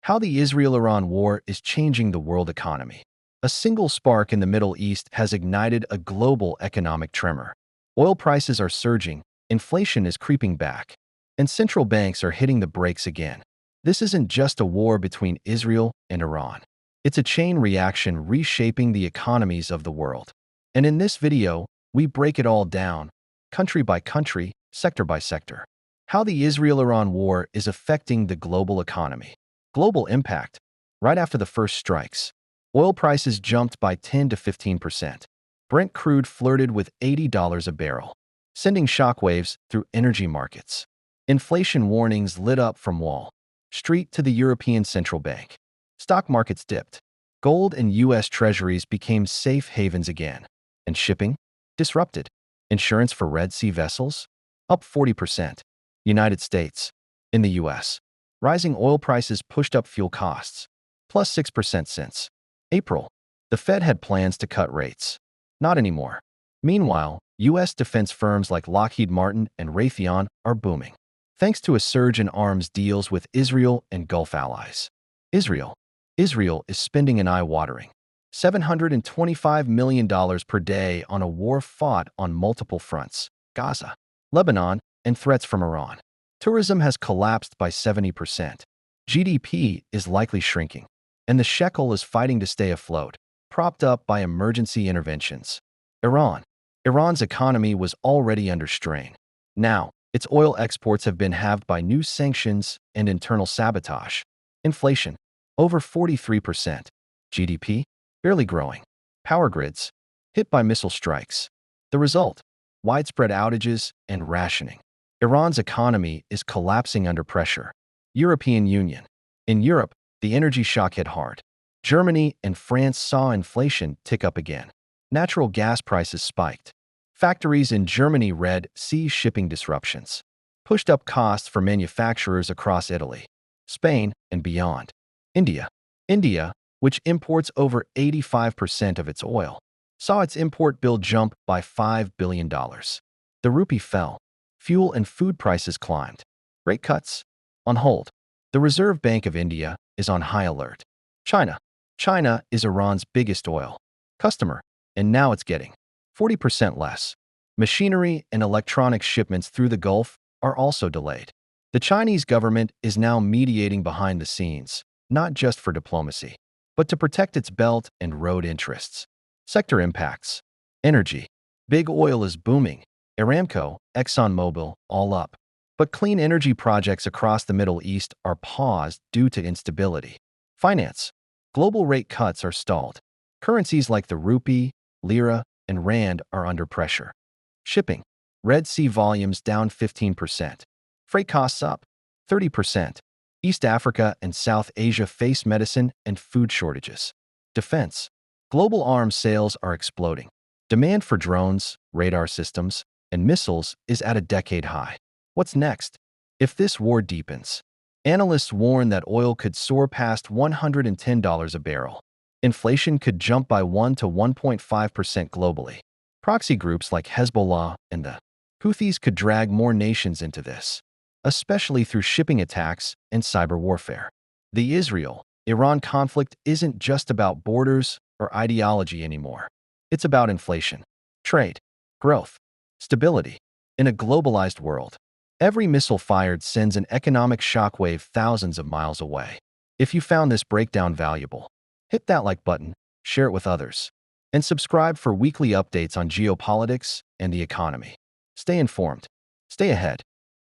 How the Israel-Iran war is changing the world economy. A single spark in the Middle East has ignited a global economic tremor. Oil prices are surging, inflation is creeping back, and central banks are hitting the brakes again. This isn't just a war between Israel and Iran. It's a chain reaction reshaping the economies of the world. And in this video, we break it all down, country by country, sector by sector. How the Israel-Iran war is affecting the global economy. Global impact. Right after the first strikes, oil prices jumped by 10 to 15%. Brent crude flirted with $80 a barrel, sending shockwaves through energy markets. Inflation warnings lit up from Wall Street to the European Central Bank. Stock markets dipped. Gold and U.S. Treasuries became safe havens again. And shipping? Disrupted. Insurance for Red Sea vessels? Up 40%. United States. In the U.S., rising oil prices pushed up fuel costs, plus 6% since April. The Fed had plans to cut rates. Not anymore. Meanwhile, U.S. defense firms like Lockheed Martin and Raytheon are booming, thanks to a surge in arms deals with Israel and Gulf allies. Israel is spending an eye-watering $725 million per day on a war fought on multiple fronts: Gaza, Lebanon, and threats from Iran. Tourism has collapsed by 70%. GDP is likely shrinking, and the shekel is fighting to stay afloat, propped up by emergency interventions. Iran's economy was already under strain. Now, its oil exports have been halved by new sanctions and internal sabotage. Inflation, over 43%. GDP, barely growing. Power grids, hit by missile strikes. The result, widespread outages and rationing. Iran's economy is collapsing under pressure. European Union. In Europe, the energy shock hit hard. Germany and France saw inflation tick up again. Natural gas prices spiked. Factories in Germany Red Sea shipping disruptions pushed up costs for manufacturers across Italy, Spain, and beyond. India, which imports over 85% of its oil, saw its import bill jump by $5 billion. The rupee fell. Fuel and food prices climbed. Rate cuts on hold. The Reserve Bank of India is on high alert. China is Iran's biggest oil customer, and now it's getting 40% less. Machinery and electronics shipments through the Gulf are also delayed. The Chinese government is now mediating behind the scenes, not just for diplomacy, but to protect its belt and road interests. Sector impacts. Energy. Big oil is booming. Aramco, ExxonMobil, all up. But clean energy projects across the Middle East are paused due to instability. Finance. Global rate cuts are stalled. Currencies like the rupee, lira, and rand are under pressure. Shipping. Red Sea volumes down 15%. Freight costs up 30%. East Africa and South Asia face medicine and food shortages. Defense. Global arms sales are exploding. Demand for drones, radar systems, and missiles is at a decade high. What's next? If this war deepens, analysts warn that oil could soar past $110 a barrel. Inflation could jump by 1 to 1.5% globally. Proxy groups like Hezbollah and the Houthis could drag more nations into this, especially through shipping attacks and cyber warfare. The Israel-Iran conflict isn't just about borders or ideology anymore. It's about inflation, trade, growth, stability. In a globalized world, every missile fired sends an economic shockwave thousands of miles away. If you found this breakdown valuable, hit that like button, share it with others, and subscribe for weekly updates on geopolitics and the economy. Stay informed. Stay ahead.